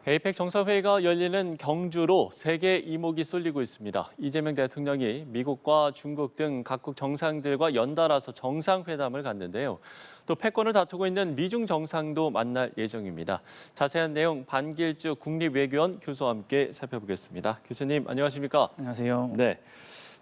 에이펙 정상회의가 열리는 경주로 세계 이목이 쏠리고 있습니다. 이재명 대통령이 미국과 중국 등 각국 정상들과 연달아서 정상회담을 갖는데요. 또 패권을 다투고 있는 미중 정상도 만날 예정입니다. 자세한 내용 반길주 국립외교원 교수와 함께 살펴보겠습니다. 교수님 안녕하십니까? 안녕하세요. 네.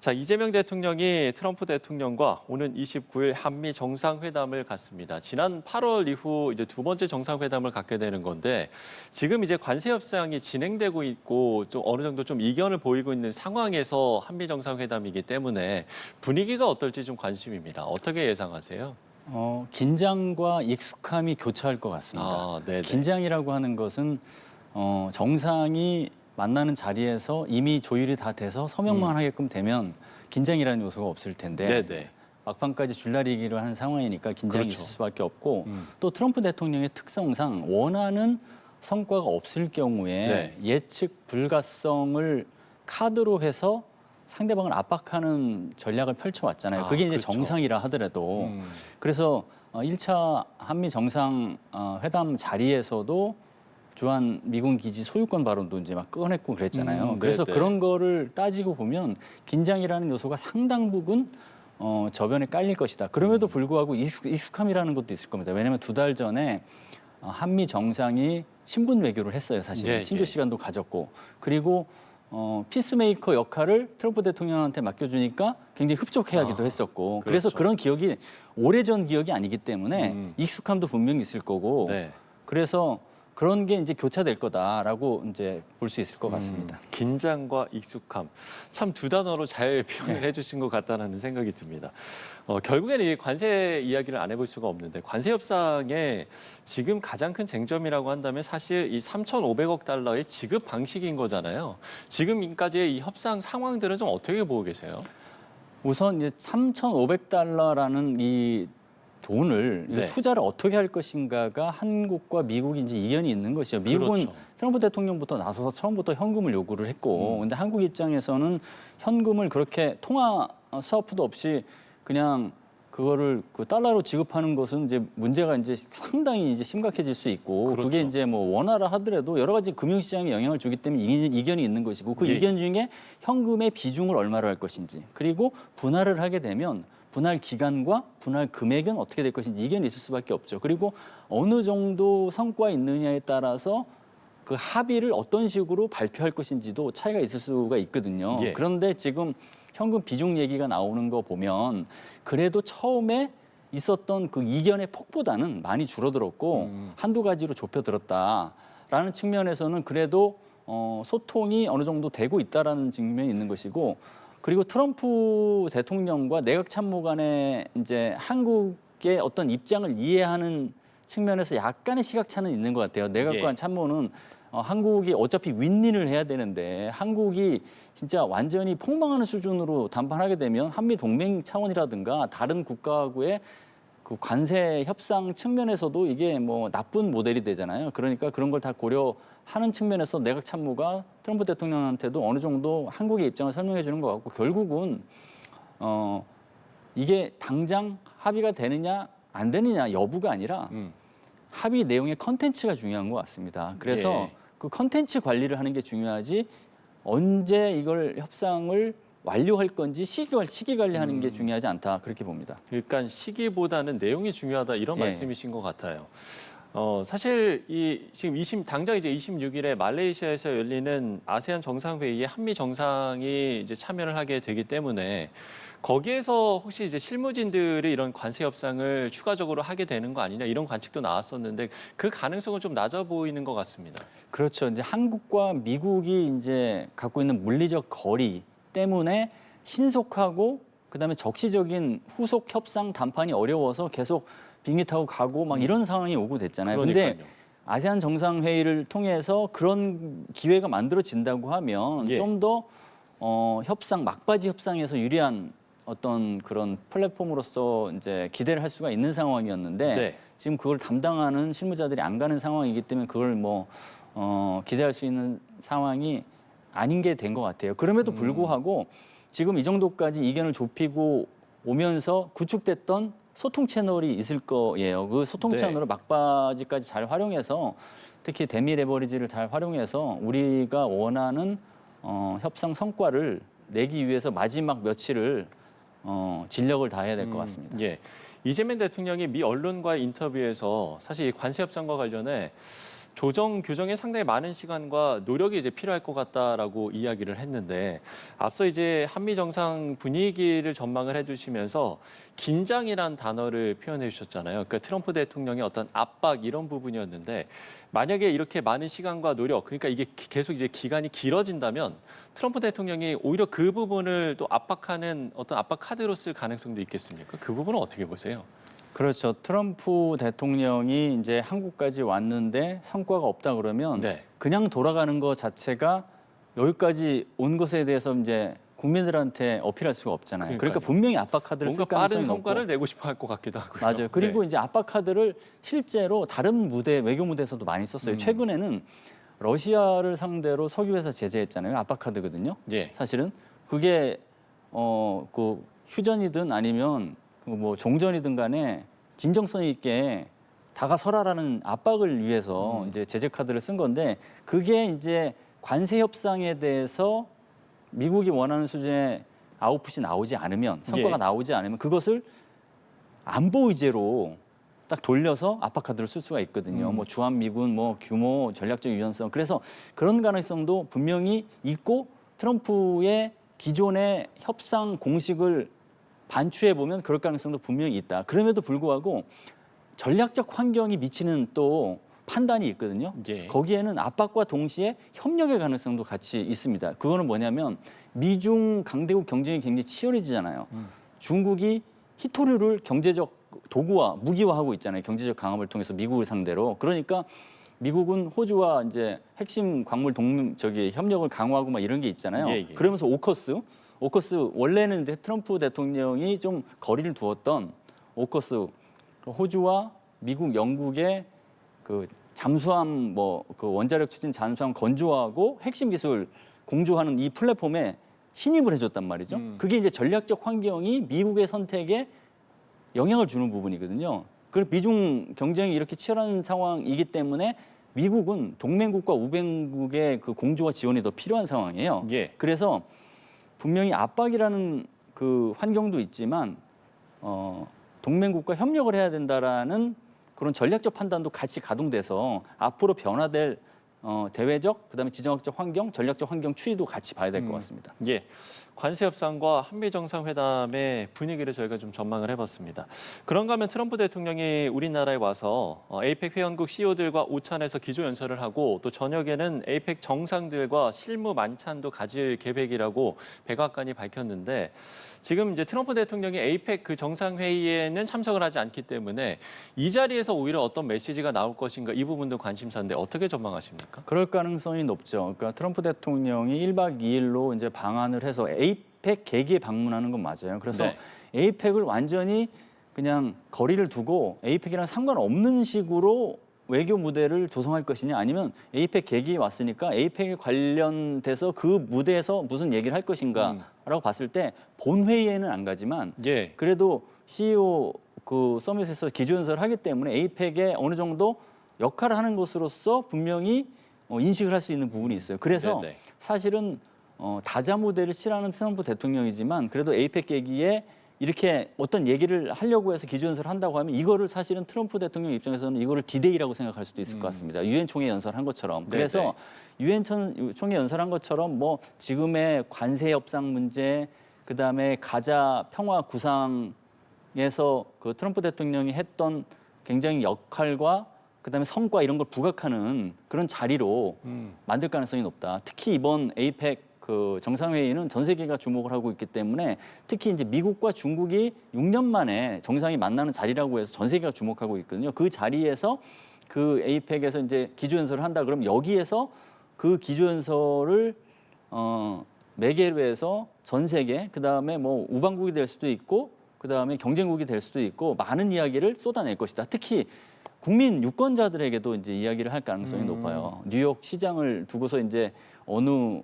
자, 이재명 대통령이 트럼프 대통령과 오는 29일 한미 정상회담을 갖습니다. 지난 8월 이후 이제 두 번째 정상회담을 갖게 되는 건데 지금 이제 관세 협상이 진행되고 있고 좀 어느 정도 좀 이견을 보이고 있는 상황에서 한미 정상회담이기 때문에 분위기가 어떨지 좀 관심입니다. 어떻게 예상하세요? 긴장과 익숙함이 교차할 것 같습니다. 네네. 긴장이라고 하는 것은 정상이 만나는 자리에서 이미 조율이 다 돼서 서명만 하게끔 되면 긴장이라는 요소가 없을 텐데 네네. 막판까지 줄다리기를 하는 상황이니까 긴장이 그렇죠. 있을 수밖에 없고 또 트럼프 대통령의 특성상 원하는 성과가 없을 경우에 네. 예측 불가성을 카드로 해서 상대방을 압박하는 전략을 펼쳐왔잖아요. 그게 이제 그렇죠. 정상이라 하더라도 그래서 1차 한미 정상 회담 자리에서도 주한 미군 기지 소유권 발언도 이제 막 꺼냈고 그랬잖아요. 그래서 네네. 그런 거를 따지고 보면 긴장이라는 요소가 상당 부분 저변에 깔릴 것이다. 그럼에도 불구하고 익숙함이라는 것도 있을 겁니다. 왜냐하면 2달 전에 한미 정상이 친분 외교를 했어요. 사실 예, 친교 예. 시간도 가졌고 그리고 피스메이커 역할을 트럼프 대통령한테 맡겨주니까 굉장히 흡족해하기도 했었고 그래서 그렇죠. 그런 기억이 오래전 기억이 아니기 때문에 익숙함도 분명히 있을 거고 네. 그래서 그런 게 이제 교차될 거다라고 이제 볼 수 있을 것 같습니다. 긴장과 익숙함. 참 두 단어로 잘 표현을 해주신 것 같다는 생각이 듭니다. 결국에는 이 관세 이야기를 안 해볼 수가 없는데 관세 협상에 지금 가장 큰 쟁점이라고 한다면 사실 이 3,500억 달러의 지급 방식인 거잖아요. 지금까지의 이 협상 상황들은 좀 어떻게 보고 계세요? 우선 이제 3,500달러라는 이 돈을 네. 투자를 어떻게 할 것인가가 한국과 미국이 이제 이견이 있는 것이죠. 미국은 그렇죠. 트럼프 대통령부터 나서서 처음부터 현금을 요구를 했고, 근데 한국 입장에서는 현금을 그렇게 통화 스와프도 없이 그냥 그거를 그 달러로 지급하는 것은 이제 문제가 이제 상당히 이제 심각해질 수 있고, 그렇죠. 그게 이제 뭐 원화라 하더라도 여러 가지 금융시장에 영향을 주기 때문에 이견이 있는 것이고, 그 예. 이견 중에 현금의 비중을 얼마로 할 것인지, 그리고 분할을 하게 되면 분할 기간과 분할 금액은 어떻게 될 것인지 이견이 있을 수밖에 없죠. 그리고 어느 정도 성과 있느냐에 따라서 그 합의를 어떤 식으로 발표할 것인지도 차이가 있을 수가 있거든요. 예. 그런데 지금 현금 비중 얘기가 나오는 거 보면 그래도 처음에 있었던 그 이견의 폭보다는 많이 줄어들었고 한두 가지로 좁혀들었다라는 측면에서는 그래도 소통이 어느 정도 되고 있다라는 측면이 있는 것이고 그리고 트럼프 대통령과 내각 참모 간의 이제 한국의 어떤 입장을 이해하는 측면에서 약간의 시각차는 있는 것 같아요. 내각관 예. 참모는 한국이 어차피 윈윈을 해야 되는데 한국이 진짜 완전히 폭망하는 수준으로 담판하게 되면 한미 동맹 차원이라든가 다른 국가하고의 그 관세 협상 측면에서도 이게 뭐 나쁜 모델이 되잖아요. 그러니까 그런 걸 다 고려하는 측면에서 내각 참모가 트럼프 대통령한테도 어느 정도 한국의 입장을 설명해 주는 것 같고 결국은 이게 당장 합의가 되느냐 안 되느냐 여부가 아니라 합의 내용의 컨텐츠가 중요한 것 같습니다. 그래서 예. 그 컨텐츠 관리를 하는 게 중요하지 언제 이걸 협상을 완료할 건지 시기 관리하는 게 중요하지 않다 그렇게 봅니다. 그러니까 시기보다는 내용이 중요하다 이런 예. 말씀이신 것 같아요. 사실 지금 당장 이제 26일에 말레이시아에서 열리는 아세안 정상회의에 한미 정상이 이제 참여를 하게 되기 때문에 거기에서 혹시 이제 실무진들이 이런 관세 협상을 추가적으로 하게 되는 거 아니냐 이런 관측도 나왔었는데 그 가능성은 좀 낮아 보이는 것 같습니다. 그렇죠. 이제 한국과 미국이 이제 갖고 있는 물리적 거리 때문에 신속하고 그다음에 적시적인 후속 협상談판이 어려워서 계속 비행기 타고 가고 막 이런 상황이 오고 됐잖아요. 근데 그러니까요. 아세안 정상회의를 통해서 그런 기회가 만들어진다고 하면 예. 좀 더 협상 막바지 협상에서 유리한 어떤 그런 플랫폼으로서 이제 기대를 할 수가 있는 상황이었는데 네. 지금 그걸 담당하는 실무자들이 안 가는 상황이기 때문에 그걸 뭐 기대할 수 있는 상황이 아닌 게 된 것 같아요. 그럼에도 불구하고 지금 이 정도까지 이견을 좁히고 오면서 구축됐던 소통 채널이 있을 거예요. 그 소통 네. 채널을 막바지까지 잘 활용해서 특히 대미 레버리지를 잘 활용해서 우리가 원하는 협상 성과를 내기 위해서 마지막 며칠을 진력을 다해야 될 것 같습니다. 예. 이재명 대통령이 미 언론과의 인터뷰에서 사실 이 관세 협상과 관련해 조정 규정에 상당히 많은 시간과 노력이 이제 필요할 것 같다라고 이야기를 했는데 앞서 이제 한미 정상 분위기를 전망을 해주시면서 긴장이란 단어를 표현해 주셨잖아요. 그러니까 트럼프 대통령의 어떤 압박 이런 부분이었는데 만약에 이렇게 많은 시간과 노력, 그러니까 이게 계속 이제 기간이 길어진다면 트럼프 대통령이 오히려 그 부분을 또 압박하는 어떤 압박 카드로 쓸 가능성도 있겠습니까? 그 부분은 어떻게 보세요? 그렇죠. 트럼프 대통령이 이제 한국까지 왔는데 성과가 없다 그러면 네. 그냥 돌아가는 것 자체가 여기까지 온 것에 대해서 이제 국민들한테 어필할 수가 없잖아요. 그러니까 그러니까요. 분명히 압박 카드를 쓸 뭔가 가능성이 빠른 높고. 성과를 내고 싶어 할 것 같기도 하고요. 맞아요. 그리고 네. 이제 압박 카드를 실제로 다른 무대 외교 무대에서도 많이 썼어요. 최근에는 러시아를 상대로 석유회사 제재했잖아요. 압박 카드거든요. 예. 사실은 그게 그 휴전이든 아니면 뭐 종전이든 간에 진정성 있게 다가서라라는 압박을 위해서 이제 제재 카드를 쓴 건데 그게 이제 관세 협상에 대해서 미국이 원하는 수준의 아웃풋이 나오지 않으면 성과가 예. 나오지 않으면 그것을 안보 의제로 딱 돌려서 압박 카드를 쓸 수가 있거든요. 뭐 주한 미군, 뭐 규모, 전략적 유연성. 그래서 그런 가능성도 분명히 있고 트럼프의 기존의 협상 공식을 반추해 보면 그럴 가능성도 분명히 있다. 그럼에도 불구하고 전략적 환경이 미치는 또 판단이 있거든요. 예. 거기에는 압박과 동시에 협력의 가능성도 같이 있습니다. 그거는 뭐냐면 미중 강대국 경쟁이 굉장히 치열해지잖아요. 중국이 히토류를 경제적 도구화, 무기화하고 있잖아요. 경제적 강압을 통해서 미국을 상대로. 그러니까 미국은 호주와 이제 핵심 광물 협력을 강화하고 막 이런 게 있잖아요. 예, 예. 그러면서 오커스 원래는 트럼프 대통령이 좀 거리를 두었던 오커스 호주와 미국, 영국의 그 잠수함 그 원자력 추진 잠수함 건조하고 핵심 기술 공조하는 이 플랫폼에 신입을 해줬단 말이죠. 그게 이제 전략적 환경이 미국의 선택에 영향을 주는 부분이거든요. 그리고 미중 경쟁이 이렇게 치열한 상황이기 때문에 미국은 동맹국과 우방국의 그 공조와 지원이 더 필요한 상황이에요. 예. 그래서 분명히 압박이라는 그 환경도 있지만 동맹국과 협력을 해야 된다라는 그런 전략적 판단도 같이 가동돼서 앞으로 변화될 대외적, 그다음에 지정학적 환경, 전략적 환경 추이도 같이 봐야 될 것 같습니다. 예, 관세 협상과 한미 정상회담의 분위기를 저희가 좀 전망을 해봤습니다. 그런가 하면 트럼프 대통령이 우리나라에 와서 에이펙 회원국 CEO들과 오찬에서 기조 연설을 하고 또 저녁에는 에이펙 정상들과 실무 만찬도 가질 계획이라고 백악관이 밝혔는데 지금 이제 트럼프 대통령이 에이펙 그 정상회의에는 참석을 하지 않기 때문에 이 자리에서 오히려 어떤 메시지가 나올 것인가 이 부분도 관심사인데 어떻게 전망하십니까? 그럴 가능성이 높죠. 그러니까 트럼프 대통령이 1박 2일로 이제 방한을 해서 에이펙 개기에 방문하는 건 맞아요. 그래서 네. 에이펙을 완전히 그냥 거리를 두고 에이펙이랑 상관없는 식으로 외교 무대를 조성할 것이냐 아니면 에이펙 계기에 왔으니까 에이펙에 관련돼서 그 무대에서 무슨 얘기를 할 것인가라고 봤을 때 본회의에는 안 가지만 예. 그래도 CEO 그 서밋에서 기조연설을 하기 때문에 에이펙에 어느 정도 역할을 하는 것으로서 분명히 인식을 할 수 있는 부분이 있어요. 그래서 네네. 사실은 다자 무대를 싫어하는 트럼프 대통령이지만 그래도 에이펙 계기에 이렇게 어떤 얘기를 하려고 해서 기조연설을 한다고 하면 이거를 사실은 트럼프 대통령 입장에서는 이거를 디데이라고 생각할 수도 있을 것 같습니다. 유엔 총회 연설한 것처럼. 그래서 유엔 총회 연설한 것처럼 뭐 지금의 관세 협상 문제, 그다음에 가자 평화 구상에서 그 트럼프 대통령이 했던 굉장히 역할과 그다음에 성과 이런 걸 부각하는 그런 자리로 만들 가능성이 높다. 특히 이번 에이펙 그 정상회의는 전 세계가 주목을 하고 있기 때문에 특히 이제 미국과 중국이 6년 만에 정상이 만나는 자리라고 해서 전 세계가 주목하고 있거든요. 그 자리에서 그 에이펙에서 이제 기조연설을 한다 그러면 여기에서 그 기조연설을 매개로 해서 전 세계 그다음에 뭐 우방국이 될 수도 있고 그다음에 경쟁국이 될 수도 있고 많은 이야기를 쏟아낼 것이다. 특히 국민 유권자들에게도 이제 이야기를 할 가능성이 높아요. 뉴욕 시장을 두고서 이제 어느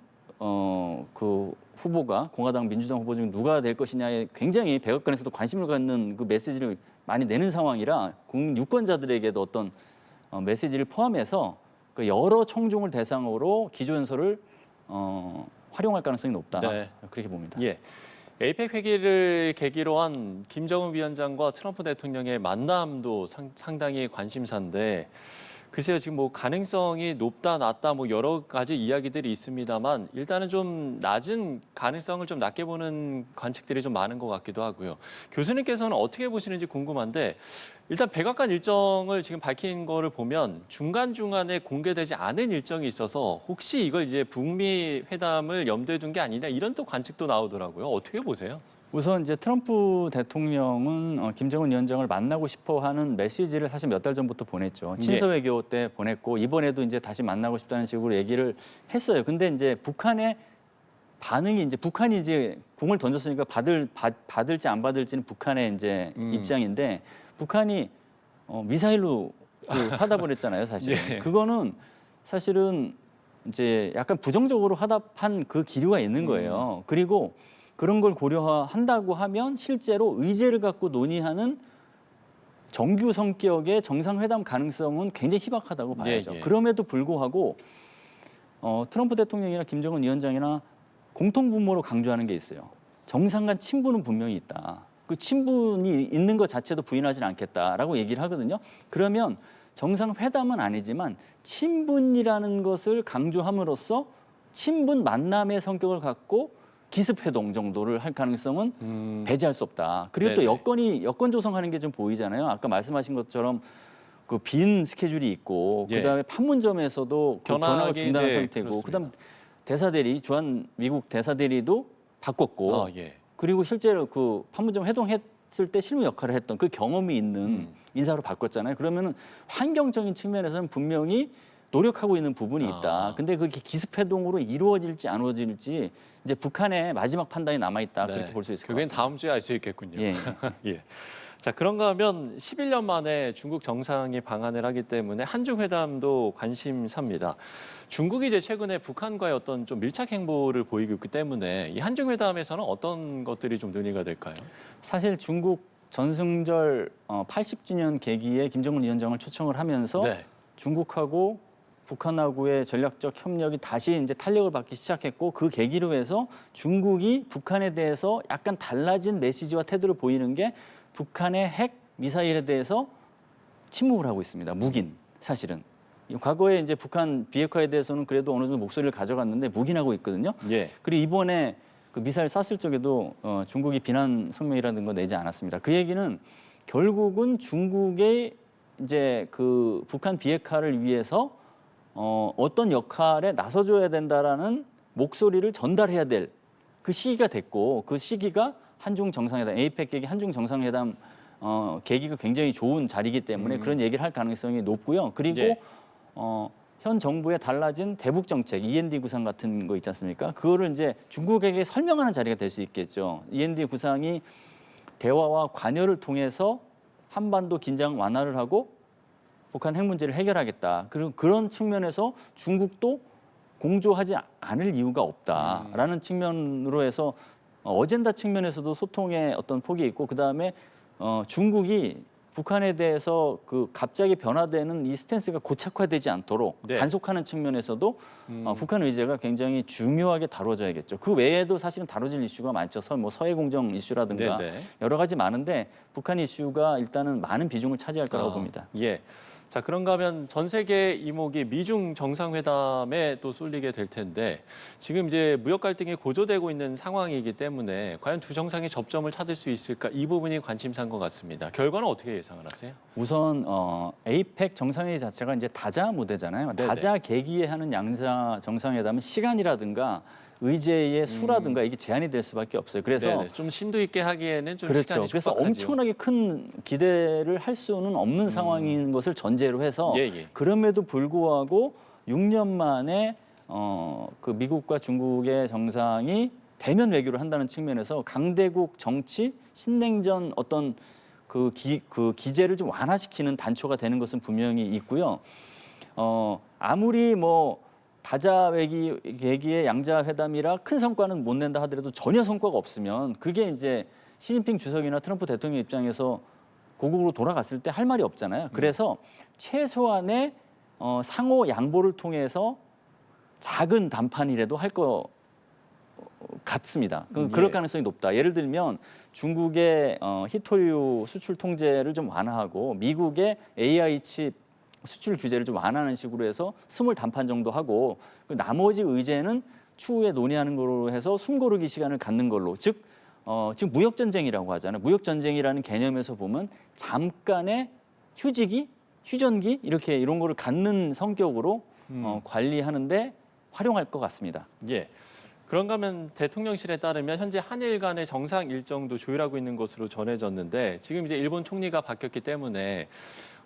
그 후보가 공화당 민주당 후보 중 누가 될 것이냐에 굉장히 백악관에서도 관심을 갖는 그 메시지를 많이 내는 상황이라 국민 유권자들에게도 어떤 메시지를 포함해서 그 여러 청중을 대상으로 기조연설을 활용할 가능성이 높다. 네. 그렇게 봅니다. 예. 에이펙 회기를 계기로 한 김정은 위원장과 트럼프 대통령의 만남도 상당히 관심사인데 글쎄요, 지금 뭐 가능성이 높다, 낮다, 뭐 여러 가지 이야기들이 있습니다만 일단은 좀 낮은 가능성을 좀 낮게 보는 관측들이 좀 많은 것 같기도 하고요. 교수님께서는 어떻게 보시는지 궁금한데 일단 백악관 일정을 지금 밝힌 거를 보면 중간중간에 공개되지 않은 일정이 있어서 혹시 이걸 이제 북미 회담을 염두에 둔 게 아니냐 이런 또 관측도 나오더라고요. 어떻게 보세요? 우선 이제 트럼프 대통령은 김정은 위원장을 만나고 싶어하는 메시지를 사실 몇 달 전부터 보냈죠. 친서 외교 때 보냈고 이번에도 이제 다시 만나고 싶다는 식으로 얘기를 했어요. 근데 이제 북한의 반응이 이제 북한이 이제 공을 던졌으니까 받을지 안 받을지는 북한의 이제 입장인데 북한이 미사일로 화답을 했잖아요. 사실 예. 그거는 사실은 이제 약간 부정적으로 화답한 그 기류가 있는 거예요. 그리고 그런 걸 고려한다고 하면 실제로 의제를 갖고 논의하는 정규 성격의 정상회담 가능성은 굉장히 희박하다고 봐야죠. 예, 예. 그럼에도 불구하고 트럼프 대통령이나 김정은 위원장이나 공통분모로 강조하는 게 있어요. 정상 간 친분은 분명히 있다. 그 친분이 있는 것 자체도 부인하지는 않겠다라고 얘기를 하거든요. 그러면 정상회담은 아니지만 친분이라는 것을 강조함으로써 친분 만남의 성격을 갖고 기습회동 정도를 할 가능성은 배제할 수 없다. 그리고 네네. 또 여건 조성하는 게 좀 보이잖아요. 아까 말씀하신 것처럼 그 빈 스케줄이 있고 예. 그다음에 판문점에서도 그 변화가 견학이, 중단한 네, 상태고 그렇습니다. 그다음 대사대리 주한 미국 대사대리도 바꿨고 아, 예. 그리고 실제로 그 판문점 회동했을 때 실무 역할을 했던 그 경험이 있는 인사로 바꿨잖아요. 그러면은 환경적인 측면에서는 분명히 노력하고 있는 부분이 있다. 근데 그게 기습회동으로 이루어질지 안 이루어질지 이제 북한의 마지막 판단이 남아 있다. 그렇게 볼 수 있을 것 그게 같습니다. 다음 주에 알 수 있겠군요. 예. 예. 자, 그런가 하면 11년 만에 중국 정상이 방한을 하기 때문에 한중 회담도 관심사입니다. 중국이 이제 최근에 북한과의 어떤 좀 밀착 행보를 보이고 있기 때문에 이 한중 회담에서는 어떤 것들이 좀 논의가 될까요? 사실 중국 전승절 80주년 계기에 김정은 위원장을 초청을 하면서 네. 중국하고 북한하고의 전략적 협력이 다시 이제 탄력을 받기 시작했고 그 계기로 해서 중국이 북한에 대해서 약간 달라진 메시지와 태도를 보이는 게 북한의 핵 미사일에 대해서 침묵을 하고 있습니다. 묵인 사실은 과거에 이제 북한 비핵화에 대해서는 그래도 어느 정도 목소리를 가져갔는데 묵인하고 있거든요. 예. 그리고 이번에 그 미사일 쐈을 적에도 중국이 비난 성명이라는 거 내지 않았습니다. 그 얘기는 결국은 중국의 이제 그 북한 비핵화를 위해서 어떤 역할에 나서줘야 된다라는 목소리를 전달해야 될 그 시기가 됐고 그 시기가 한중 정상회담, 에이펙 계기 한중 정상회담 계기가 굉장히 좋은 자리이기 때문에 그런 얘기를 할 가능성이 높고요. 그리고 예. 현 정부의 달라진 대북 정책, END 구상 같은 거 있지 않습니까? 그거를 이제 중국에게 설명하는 자리가 될 수 있겠죠. END 구상이 대화와 관여를 통해서 한반도 긴장 완화를 하고 북한 핵 문제를 해결하겠다. 그리고 그런 측면에서 중국도 공조하지 않을 이유가 없다라는 측면으로 해서 어젠다 측면에서도 소통의 어떤 폭이 있고 그다음에 중국이 북한에 대해서 그 갑자기 변화되는 이 스탠스가 고착화되지 않도록 네. 단속하는 측면에서도 북한 의제가 굉장히 중요하게 다뤄져야겠죠. 그 외에도 사실은 다뤄질 이슈가 많죠. 뭐 서해 공정 이슈라든가 네네. 여러 가지 많은데 북한 이슈가 일단은 많은 비중을 차지할 거라고 봅니다. 예. 자, 그런가 하면 전 세계 이목이 미중 정상회담에 또 쏠리게 될 텐데 지금 이제 무역 갈등이 고조되고 있는 상황이기 때문에 과연 두 정상이 접점을 찾을 수 있을까 이 부분이 관심사인 것 같습니다. 결과는 어떻게 예상을 하세요? 우선 에이펙 정상회의 자체가 이제 다자 무대잖아요. 네네. 다자 계기에 하는 양자 정상회담은 시간이라든가 의제의 수라든가 이게 제한이 될 수밖에 없어요. 그래서 네네. 좀 심도 있게 하기에는 좀 그렇죠. 시간이 그래서 촉박하죠. 엄청나게 큰 기대를 할 수는 없는 상황인 것을 전제로 해서 예, 예. 그럼에도 불구하고 6년 만에 그 미국과 중국의 정상이 대면 외교를 한다는 측면에서 강대국 정치, 신냉전 어떤 그 기제를 좀 완화시키는 단초가 되는 것은 분명히 있고요. 아무리 뭐 다자 계기의 양자 회담이라 큰 성과는 못 낸다 하더라도 전혀 성과가 없으면 그게 이제 시진핑 주석이나 트럼프 대통령 입장에서 고국으로 돌아갔을 때 할 말이 없잖아요. 그래서 최소한의 상호 양보를 통해서 작은 담판이라도 할 것 같습니다. 그럴 가능성이 높다. 예를 들면 중국의 히토류 수출 통제를 좀 완화하고 미국의 AI 칩 수출 규제를 좀 완화하는 식으로 해서 20단판 정도 하고 나머지 의제는 추후에 논의하는 걸로 해서 숨고르기 시간을 갖는 걸로 즉 지금 무역 전쟁이라고 하잖아요. 무역 전쟁이라는 개념에서 보면 잠깐의 휴전기 이런 거를 갖는 성격으로 관리하는데 활용할 것 같습니다. 예. 그런가 하면 대통령실에 따르면 현재 한일 간의 정상 일정도 조율하고 있는 것으로 전해졌는데 지금 이제 일본 총리가 바뀌었기 때문에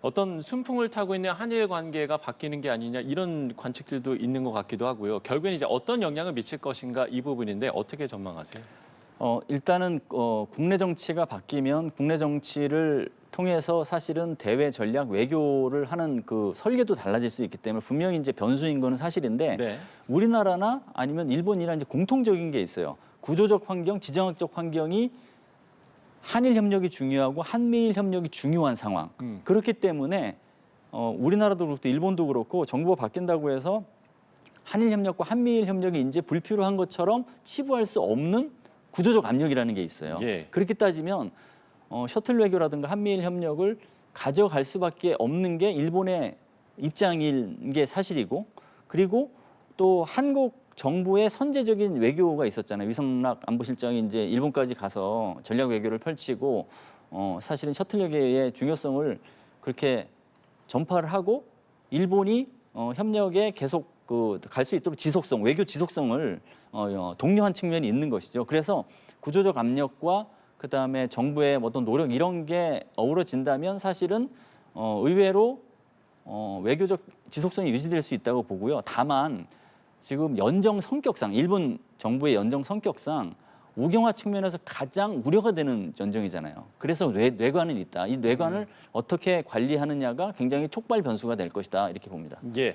어떤 순풍을 타고 있는 한일 관계가 바뀌는 게 아니냐 이런 관측들도 있는 것 같기도 하고요. 결국엔 이제 어떤 영향을 미칠 것인가 이 부분인데 어떻게 전망하세요? 일단은 국내 정치가 바뀌면 국내 정치를 통해서 사실은 대외 전략 외교를 하는 그 설계도 달라질 수 있기 때문에 분명히 이제 변수인 거는 사실인데 네. 우리나라나 아니면 일본이나 이제 공통적인 게 있어요. 구조적 환경, 지정학적 환경이 한일 협력이 중요하고 한미일 협력이 중요한 상황. 그렇기 때문에 우리나라도 그렇고 일본도 그렇고 정부가 바뀐다고 해서 한일 협력과 한미일 협력이 이제 불필요한 것처럼 치부할 수 없는 구조적 압력이라는 게 있어요. 예. 그렇게 따지면 셔틀 외교라든가 한미일 협력을 가져갈 수밖에 없는 게 일본의 입장인 게 사실이고 그리고 또 한국 정부의 선제적인 외교가 있었잖아요. 위성락 안보실장이 이제 일본까지 가서 전략 외교를 펼치고 사실은 셔틀 외교의 중요성을 그렇게 전파를 하고 일본이 협력에 계속 갈 수 있도록 지속성, 외교 지속성을 독려한 측면이 있는 것이죠. 그래서 구조적 압력과 그다음에 정부의 어떤 노력 이런 게 어우러진다면 사실은 의외로 외교적 지속성이 유지될 수 있다고 보고요. 다만 지금 연정 성격상 일본 정부의 연정 성격상 우경화 측면에서 가장 우려가 되는 연정이잖아요. 그래서 뇌관은 있다. 이 뇌관을 어떻게 관리하느냐가 굉장히 촉발 변수가 될 것이다 이렇게 봅니다. 예.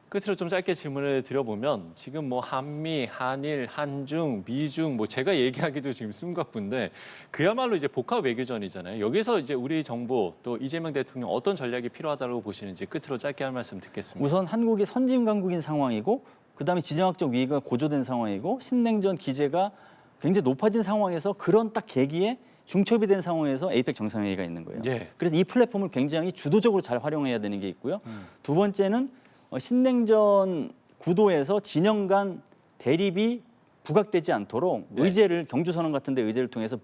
끝으로 좀 짧게 질문을 드려보면 지금 뭐 한미, 한일, 한중, 미중 뭐 제가 얘기하기도 지금 숨가쁜데 그야말로 이제 복합 외교전이잖아요. 여기서 이제 우리 정부 또 이재명 대통령 어떤 전략이 필요하다고 보시는지 끝으로 짧게 한 말씀 듣겠습니다. 우선 한국이 선진 강국인 상황이고 그다음에 지정학적 위기가 고조된 상황이고 신냉전 기제가 굉장히 높아진 상황에서 그런 딱 계기에 중첩이 된 상황에서 에이펙 정상회의가 있는 거예요. 예. 그래서 이 플랫폼을 굉장히 주도적으로 잘 활용해야 되는 게 있고요. 두 번째는 신냉전 구도에서 진영 간 대립이 부각되지 않도록 네. 의제를 경주선언 같은 데 의제를 통해서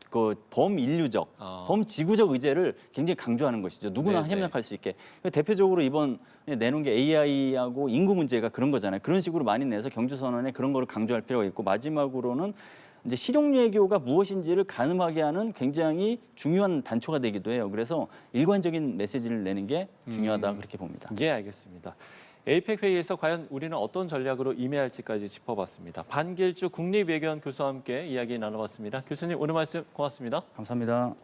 그 범인류적, 범지구적 의제를 굉장히 강조하는 것이죠. 누구나 네네. 협력할 수 있게. 대표적으로 이번 내놓은 게 AI하고 인구 문제가 그런 거잖아요. 그런 식으로 많이 내서 경주선언에 그런 거를 강조할 필요가 있고 마지막으로는 이제 실용외교가 무엇인지를 가늠하게 하는 굉장히 중요한 단초가 되기도 해요. 그래서 일관적인 메시지를 내는 게 중요하다 그렇게 봅니다. 예, 알겠습니다. 에이펙 회의에서 과연 우리는 어떤 전략으로 임해할지까지 짚어봤습니다. 반길주 국립외교원 교수와 함께 이야기 나눠봤습니다. 교수님 오늘 말씀 고맙습니다. 감사합니다.